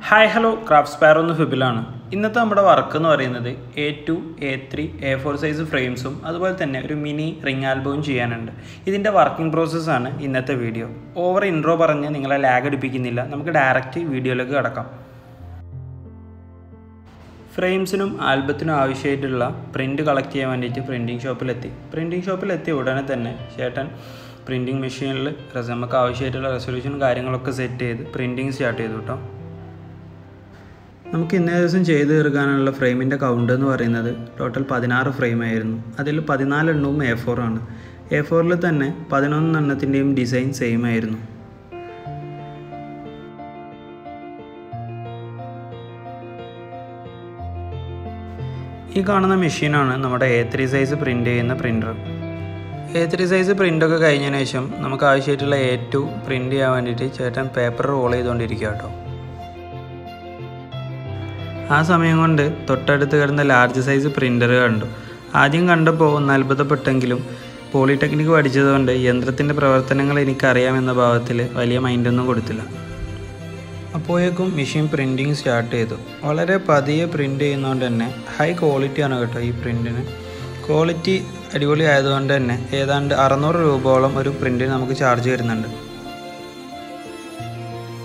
Hi hello craft sparrow എന്ന് ഫിബിലാണ്. ഇന്നത്തെ നമ്മുടെ വർക്ക് എന്ന് പറയുന്നത് A2, A3, A4 സൈസ് ഫ്രെയിംസും അതുപോലെ തന്നെ ഒരു മിനി റിംഗ് ആൽബവും ചെയ്യാനുണ്ട്. ഇതിൻ്റെ വർക്കിംഗ് പ്രോസസ്സാണ് ഇന്നത്തെ വീഡിയോ. ഓവർ ഇൻട്രോ പറഞ്ഞ് നിങ്ങളെ ലാഗ് അടിപ്പിക്കുന്നില്ല, നമുക്ക് ഡയറക്റ്റ് വീഡിയോയിലേക്ക് കടക്കാം. ഫ്രെയിംസിനും ആൽബത്തിനും ആവശ്യമായിട്ടുള്ള പ്രിൻ്റ് കളക്ട് ചെയ്യാൻ വേണ്ടിയിട്ട് പ്രിൻറ്റിംഗ് ഷോപ്പിലെത്തിയ ഉടനെ തന്നെ ചേട്ടൻ പ്രിൻറ്റിംഗ് മെഷീനിൽ നമുക്ക് ആവശ്യമായിട്ടുള്ള റെസൊല്യൂഷനും കാര്യങ്ങളൊക്കെ സെറ്റ് ചെയ്ത് പ്രിൻറ്റിങ് സ്റ്റാർട്ട് ചെയ്തു കേട്ടോ. നമുക്ക് ഇന്നേ ദിവസം ചെയ്ത് തീർക്കാനുള്ള ഫ്രെയിമിൻ്റെ കൗണ്ട് എന്ന് പറയുന്നത് ടോട്ടൽ 16 ഫ്രെയിമായിരുന്നു. അതിൽ 14 എണ്ണവും A4 ആണ്. A4ൽ തന്നെ 11 എണ്ണത്തിൻ്റെയും ഡിസൈൻ സെയിം ആയിരുന്നു. ഈ കാണുന്ന മെഷീനാണ് നമ്മുടെ A3 സൈസ് പ്രിൻ്റ് ചെയ്യുന്ന പ്രിൻ്റർ. A3 സൈസ് പ്രിൻ്റൊക്കെ കഴിഞ്ഞതിന് ശേഷം നമുക്ക് ആവശ്യമായിട്ടുള്ള A2 പ്രിൻ്റ് ചെയ്യാൻ വേണ്ടിയിട്ട് ചേട്ടൻ പേപ്പർ റോൾ ചെയ്തുകൊണ്ടിരിക്കുക കേട്ടോ. ആ സമയം കൊണ്ട് തൊട്ടടുത്ത് കിടന്ന ലാർജ് സൈസ് പ്രിൻ്റർ കണ്ടു. ആദ്യം കണ്ടപ്പോൾ ഒന്ന് അത്ഭുതപ്പെട്ടെങ്കിലും പോളിടെക്നിക്ക് പഠിച്ചതുകൊണ്ട് യന്ത്രത്തിൻ്റെ പ്രവർത്തനങ്ങൾ എനിക്കറിയാമെന്ന ഭാവത്തിൽ വലിയ മൈൻഡൊന്നും കൊടുത്തില്ല. അപ്പോഴേക്കും മെഷീൻ പ്രിൻറ്റിങ് സ്റ്റാർട്ട് ചെയ്തു. വളരെ പതിയെ പ്രിൻ്റ് ചെയ്യുന്നതുകൊണ്ട് തന്നെ ഹൈ ക്വാളിറ്റിയാണ് കേട്ടോ. ഈ പ്രിൻറ്റിന് ക്വാളിറ്റി അടിപൊളി ആയതുകൊണ്ട് തന്നെ ഏതാണ്ട് 600 രൂപയോളം ഒരു പ്രിൻറ്റിന് നമുക്ക് ചാർജ് വരുന്നുണ്ട്.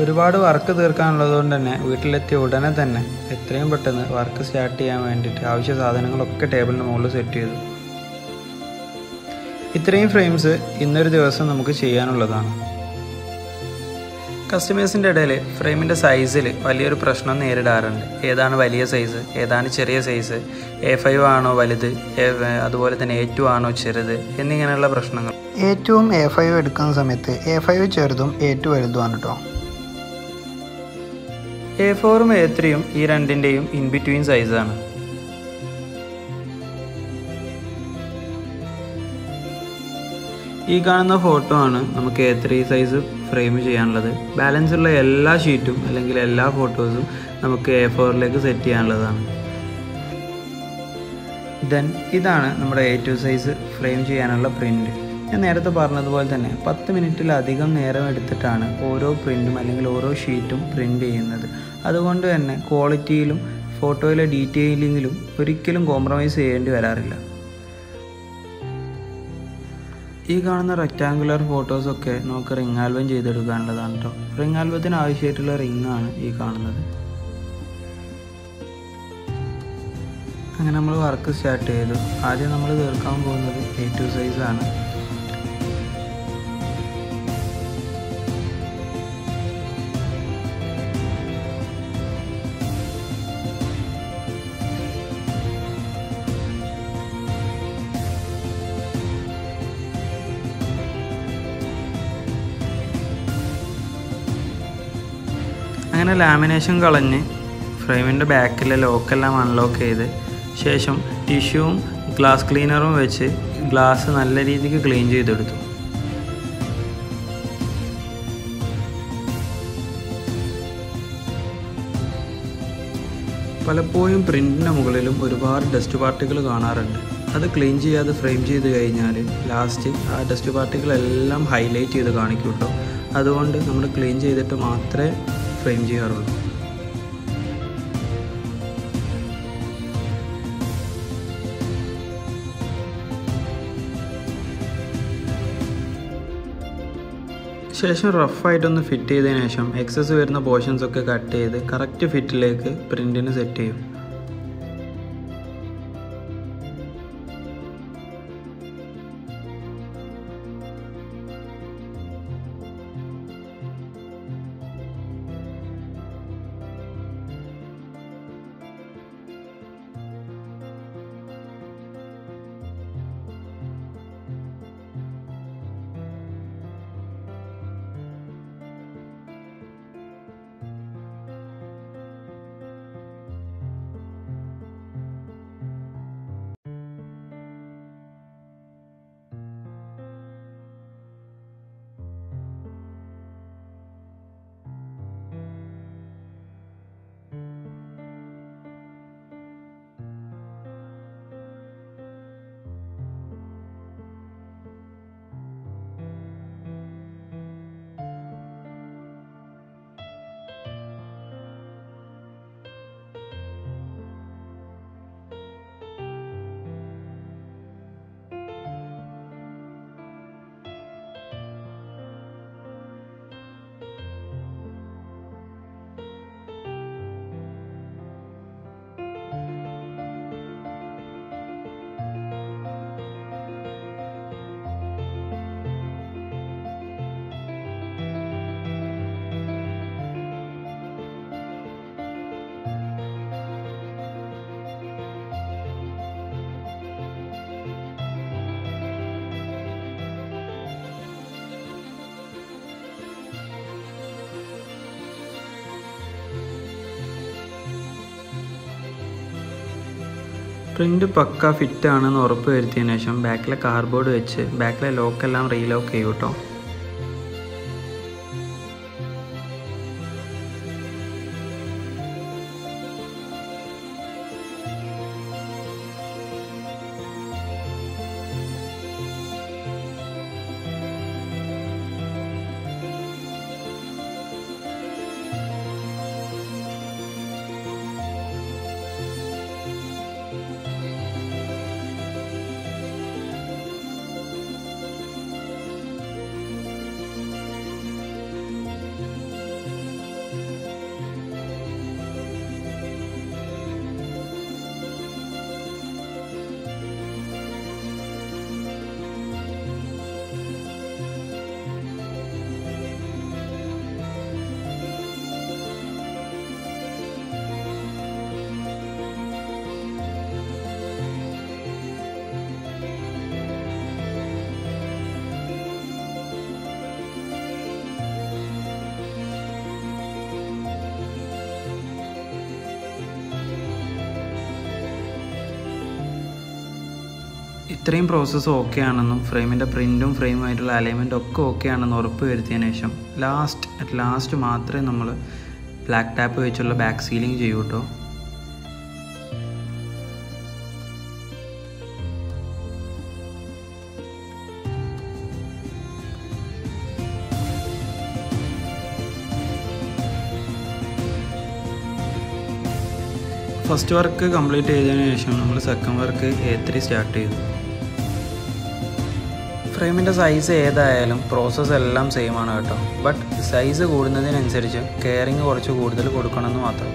ഒരുപാട് വർക്ക് തീർക്കാനുള്ളതുകൊണ്ട് തന്നെ വീട്ടിലെത്തിയ ഉടനെ തന്നെ എത്രയും പെട്ടെന്ന് വർക്ക് സ്റ്റാർട്ട് ചെയ്യാൻ വേണ്ടിയിട്ട് ആവശ്യ സാധനങ്ങളൊക്കെ ടേബിളിന് മുകളിൽ സെറ്റ് ചെയ്തു. ഇത്രയും ഫ്രെയിംസ് ഇന്നൊരു ദിവസം നമുക്ക് ചെയ്യാനുള്ളതാണ്. കസ്റ്റമേഴ്സിൻ്റെ ഇടയിൽ ഫ്രെയിമിൻ്റെ സൈസിൽ വലിയൊരു പ്രശ്നം നേരിടാറുണ്ട്. ഏതാണ് വലിയ സൈസ്, ഏതാണ് ചെറിയ സൈസ്, A5 ആണോ വലുത്, അതുപോലെ തന്നെ A2 ആണോ ചെറുത് എന്നിങ്ങനെയുള്ള പ്രശ്നങ്ങൾ. A2ഉം A5 എടുക്കുന്ന സമയത്ത് A5 ചെറുതും A2 വലുതുമാണ് കേട്ടോ. A4ഉം A3യും ഈ രണ്ടിൻ്റെയും ഇൻ ബിറ്റ്വീൻ സൈസാണ്. ഈ കാണുന്ന ഫോട്ടോ ആണ് നമുക്ക് A3 സൈസ് ഫ്രെയിം ചെയ്യാനുള്ളത്. ബാലൻസ് ഉള്ള എല്ലാ ഷീറ്റും അല്ലെങ്കിൽ എല്ലാ ഫോട്ടോസും നമുക്ക് A4ലേക്ക് സെറ്റ് ചെയ്യാനുള്ളതാണ്. ദെൻ ഇതാണ് നമ്മുടെ A2 സൈസ് ഫ്രെയിം ചെയ്യാനുള്ള പ്രിൻ്റ്. ഞാൻ നേരത്തെ പറഞ്ഞതുപോലെ തന്നെ 10 മിനിറ്റിലധികം നേരം എടുത്തിട്ടാണ് ഓരോ പ്രിൻറ്റും അല്ലെങ്കിൽ ഓരോ ഷീറ്റും പ്രിൻ്റ് ചെയ്യുന്നത്. അതുകൊണ്ട് തന്നെ ക്വാളിറ്റിയിലും ഫോട്ടോയിലെ ഡീറ്റെയിലിങ്ങിലും ഒരിക്കലും കോംപ്രമൈസ് ചെയ്യേണ്ടി വരാറില്ല. ഈ കാണുന്ന റെക്റ്റാങ്കുലർ ഫോട്ടോസൊക്കെ നമുക്ക് റിംഗ് ആൽബം ചെയ്തെടുക്കാനുള്ളതാണ് കേട്ടോ. റിംഗ് ആൽബത്തിന് ആവശ്യമായിട്ടുള്ള റിങ്ങാണ് ഈ കാണുന്നത്. അങ്ങനെ നമ്മൾ വർക്ക് സ്റ്റാർട്ട് ചെയ്തു. ആദ്യം നമ്മൾ തീർക്കാൻ പോകുന്നത് A2 സൈസാണ്. അങ്ങനെ ലാമിനേഷൻ കളഞ്ഞ് ഫ്രെയിമിൻ്റെ ബാക്കിലെ ലോക്കെല്ലാം അൺലോക്ക് ചെയ്ത് ശേഷം ടിഷ്യൂവും ഗ്ലാസ് ക്ലീനറും വെച്ച് ഗ്ലാസ് നല്ല രീതിക്ക് ക്ലീൻ ചെയ്തെടുത്തു. പലപ്പോഴും പ്രിൻറ്റിൻ്റെ മുകളിലും ഒരുപാട് ഡസ്റ്റ് പാർട്ടിക്കിൾ കാണാറുണ്ട്. അത് ക്ലീൻ ചെയ്യാതെ ഫ്രെയിം ചെയ്ത് കഴിഞ്ഞാൽ ലാസ്റ്റ് ആ ഡസ്റ്റ് പാർട്ടിക്കിളെല്ലാം ഹൈലൈറ്റ് ചെയ്ത് കാണിക്കും കേട്ടോ. അതുകൊണ്ട് നമ്മൾ ക്ലീൻ ചെയ്തിട്ട് മാത്രമേ ഫ്രെയിം ചെയ്യാറുള്ളൂ. ശേഷം റഫായിട്ടൊന്ന് ഫിറ്റ് ചെയ്തതിന് ശേഷം എക്സസ് വരുന്ന പോർഷൻസൊക്കെ കട്ട് ചെയ്ത് കറക്റ്റ് ഫിറ്റിലേക്ക് പ്രിൻറ്റിന് സെറ്റ് ചെയ്യും. പ്രിൻ്റ് പക്ക ഫിറ്റാണെന്ന് ഉറപ്പ് വരുത്തിയതിനു ശേഷം ബാക്കിലെ കാർഡ്ബോർഡ് വെച്ച് ബാക്കിലെ ലോക്കെല്ലാം റീലോക്ക് ചെയ്യും കേട്ടോ. ഇത്രയും പ്രോസസ്സ് ഓക്കെ ആണെന്നും ഫ്രെയിമിൻ്റെ പ്രിൻറ്റും ഫ്രെയിമുമായിട്ടുള്ള അലൈൻമെൻറ്റും ഒക്കെ ഓക്കെ ആണെന്ന് ഉറപ്പ് വരുത്തിയതിന് ശേഷം ലാസ്റ്റ് മാത്രമേ നമ്മൾ ബ്ലാക്ക് ടാപ്പ് വെച്ചുള്ള ബാക്ക് സീലിംഗ് ചെയ്യൂ കേട്ടോ. ഫസ്റ്റ് വർക്ക് കംപ്ലീറ്റ് ചെയ്തതിന് ശേഷം നമ്മൾ സെക്കൻഡ് വർക്ക് A3 സ്റ്റാർട്ട് ചെയ്തു. ഫ്രെയിമിൻ്റെ സൈസ് ഏതായാലും പ്രോസസ്സ് എല്ലാം സെയിം ആണ് കേട്ടോ. ബട്ട് സൈസ് കൂടുന്നതിനനുസരിച്ച് കെയറിങ് കുറച്ച് കൂടുതൽ കൊടുക്കണമെന്ന് മാത്രം.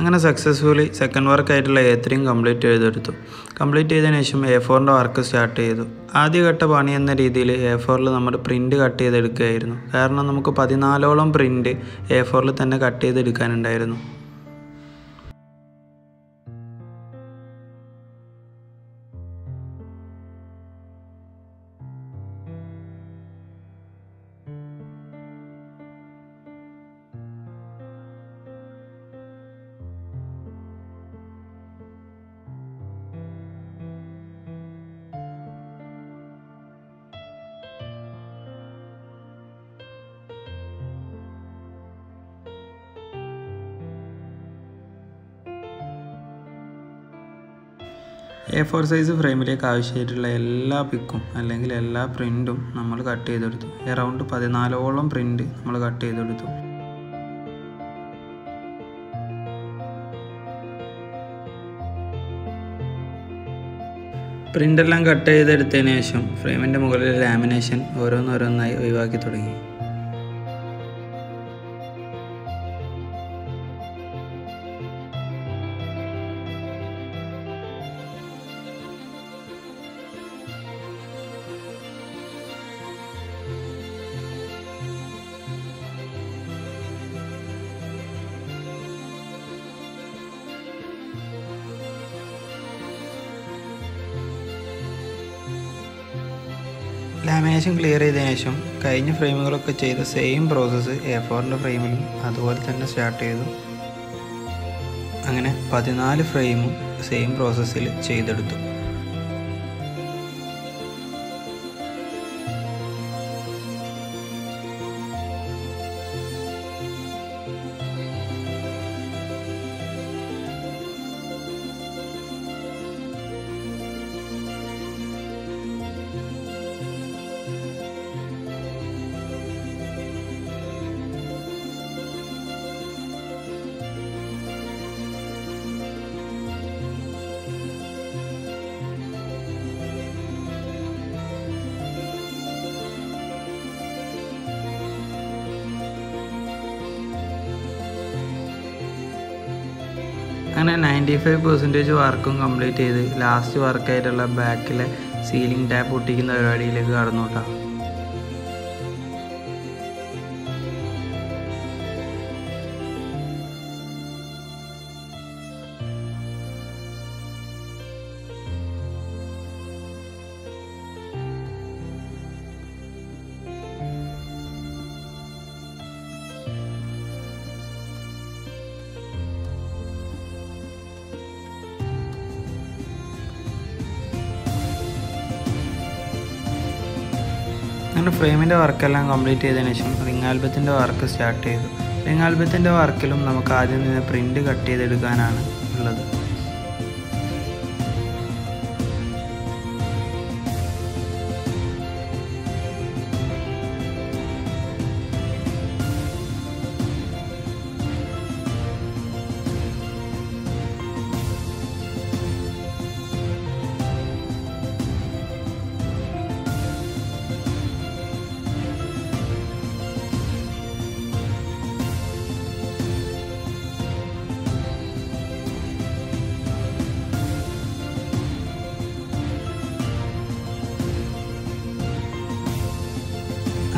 അങ്ങനെ സക്സസ്ഫുള്ളി സെക്കൻഡ് വർക്കായിട്ടുള്ള A3 കംപ്ലീറ്റ് ചെയ്തെടുത്തു. കംപ്ലീറ്റ് ചെയ്തതിന് ശേഷം A4ൻ്റെ വർക്ക് സ്റ്റാർട്ട് ചെയ്തു. ആദ്യഘട്ട പണി എന്ന രീതിയിൽ A4ൽ നമ്മുടെ പ്രിൻ്റ് കട്ട് ചെയ്തെടുക്കുകയായിരുന്നു. കാരണം നമുക്ക് 14ഓളം പ്രിൻ്റ് A4ൽ തന്നെ കട്ട് ചെയ്തെടുക്കാനുണ്ടായിരുന്നു. A4 സൈസ് ഫ്രെയിമിലേക്ക് ആവശ്യമായിട്ടുള്ള എല്ലാ പിക്കും അല്ലെങ്കിൽ എല്ലാ പ്രിൻറ്റും നമ്മൾ കട്ട് ചെയ്തെടുത്തു. അറൗണ്ട് 14ഓളം പ്രിൻ്റ് നമ്മൾ കട്ട് ചെയ്തെടുത്തു. പ്രിൻ്റെല്ലാം കട്ട് ചെയ്തെടുത്തതിന് ശേഷം ഫ്രെയിമിൻ്റെ മുകളിൽ ലാമിനേഷൻ ഓരോന്നോരോന്നായി ഒഴിവാക്കി തുടങ്ങി. ലാമിനേഷൻ ക്ലിയർ ചെയ്തതിനു ശേഷം കഴിഞ്ഞ ഫ്രെയിമുകളൊക്കെ ചെയ്ത സെയിം പ്രോസസ്സ് A4ൻ്റെ ഫ്രെയിമിലും അതുപോലെ തന്നെ സ്റ്റാർട്ട് ചെയ്തു. അങ്ങനെ 14 ഫ്രെയിമും സെയിം പ്രോസസ്സിൽ ചെയ്തെടുത്തു. അങ്ങനെ 95% വർക്കും കംപ്ലീറ്റ് ചെയ്ത് ലാസ്റ്റ് വർക്കായിട്ടുള്ള ബാക്കിലെ സീലിംഗ് ടാപ്പ് ഒട്ടിക്കുന്ന പരിപാടിയിലേക്ക് കടന്നു കേട്ടോ. അങ്ങനെ ഫ്രെയിമിൻ്റെ വർക്കെല്ലാം കംപ്ലീറ്റ് ചെയ്തതിനു ശേഷം റിംഗ് ആൽബത്തിൻ്റെ വർക്ക് സ്റ്റാർട്ട് ചെയ്തു. റിംഗ് ആൽബത്തിൻ്റെ വർക്കിലും നമുക്ക് ആദ്യം നിന്ന് പ്രിൻ്റ് കട്ട് ചെയ്തെടുക്കാനാണ് ഉള്ളത്.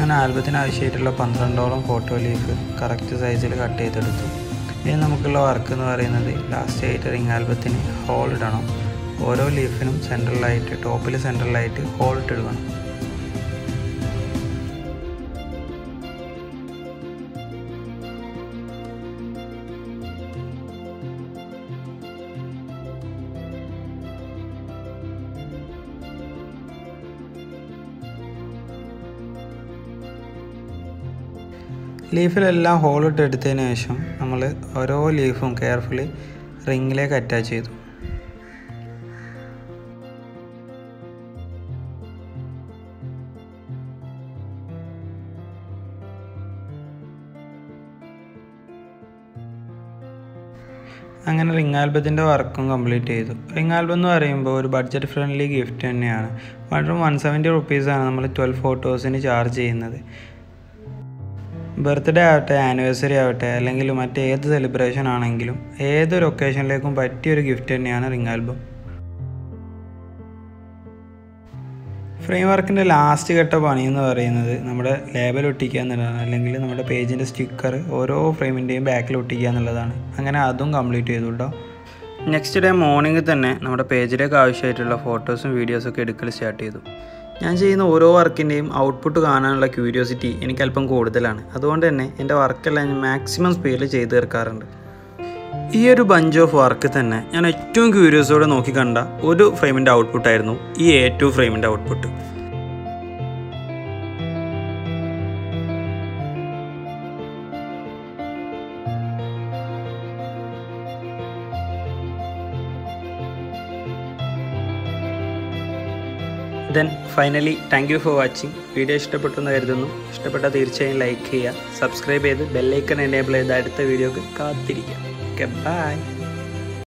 അങ്ങനെ ആൽബത്തിന് ആവശ്യമായിട്ടുള്ള 12ഓളം ഫോട്ടോ ലീഫ് കറക്റ്റ് സൈസിൽ കട്ട് ചെയ്തെടുത്തു. ഇനി നമുക്കുള്ള വർക്ക് എന്ന് പറയുന്നത് ലാസ്റ്റ് ആയിട്ട് റിംഗ് ആൽബത്തിന് ഹോൾ ഇടണം. ഓരോ ലീഫിനും സെൻട്രലായിട്ട് ടോപ്പിൽ സെൻട്രലായിട്ട് ഹോൾ ഇട്ടെടുക്കണം. ലീഫിലെല്ലാം ഹോളിട്ട് എടുത്തതിന് ശേഷം നമ്മൾ ഓരോ ലീഫും കെയർഫുള്ളി റിങ്ങിലേക്ക് അറ്റാച്ച് ചെയ്തു. അങ്ങനെ റിംഗ് ആൽബത്തിൻ്റെ വർക്കും കംപ്ലീറ്റ് ചെയ്തു. റിംഗ് ആൽബം എന്ന് പറയുമ്പോൾ ഒരു ബഡ്ജറ്റ് ഫ്രണ്ട്ലി ഗിഫ്റ്റ് തന്നെയാണ്. 170 റുപ്പീസാണ് നമ്മൾ 12 ഫോട്ടോസിന് ചാർജ് ചെയ്യുന്നത്. ബർത്ത്ഡേ ആവട്ടെ, ആനിവേഴ്സറി ആവട്ടെ, അല്ലെങ്കിൽ മറ്റേത് സെലിബ്രേഷൻ ആണെങ്കിലും ഏതൊരു ഒക്കേഷനിലേക്കും പറ്റിയൊരു ഗിഫ്റ്റ് തന്നെയാണ് റിംഗ് ആൽബം. ഫ്രെയിം വർക്കിൻ്റെ ലാസ്റ്റ് ഘട്ട പണി എന്ന് പറയുന്നത് നമ്മുടെ ലേബൽ ഒട്ടിക്കുക എന്നുള്ളതാണ്, അല്ലെങ്കിൽ നമ്മുടെ പേജിൻ്റെ സ്റ്റിക്കർ ഓരോ ഫ്രെയിമിൻ്റെയും ബാക്കിൽ ഒട്ടിക്കുക എന്നുള്ളതാണ്. അങ്ങനെ അതും കംപ്ലീറ്റ് ചെയ്തു കേട്ടോ. നെക്സ്റ്റ് ഡേ മോർണിംഗ് തന്നെ നമ്മുടെ പേജിലേക്ക് ആവശ്യമായിട്ടുള്ള ഫോട്ടോസും വീഡിയോസൊക്കെ എടുക്കൽ സ്റ്റാർട്ട് ചെയ്തു. ഞാൻ ചെയ്യുന്ന ഓരോ വർക്കിൻ്റെയും ഔട്ട്പുട്ട് കാണാനുള്ള ക്യൂരിയോസിറ്റി എനിക്കല്പം കൂടുതലാണ്. അതുകൊണ്ട് തന്നെ എൻ്റെ വർക്കെല്ലാം ഞാൻ മാക്സിമം സ്പീഡിൽ ചെയ്ത് തീർക്കാറുണ്ട്. ഈ ഒരു ബഞ്ച് ഓഫ് വർക്ക് തന്നെ ഞാൻ ഏറ്റവും ക്യൂരിയസോടെ നോക്കി കണ്ട ഒരു ഫ്രെയിമിൻ്റെ ഔട്ട്പുട്ടായിരുന്നു ഈ A2 ഫ്രെയിമിൻ്റെ output. Then finally thank you for watching. Video ഇഷ്ടപ്പെട്ടെന്ന് കരുതുന്നു. ഇഷ്ടപ്പെട്ടാൽ തീർച്ചയായും ലൈക്ക് ചെയ്യുക, സബ്സ്ക്രൈബ് ചെയ്ത് ബെല്ലൈക്കൺ എനേബിൾ ചെയ്ത് അടുത്ത വീഡിയോക്ക് കാത്തിരിക്കുക. Okay, by.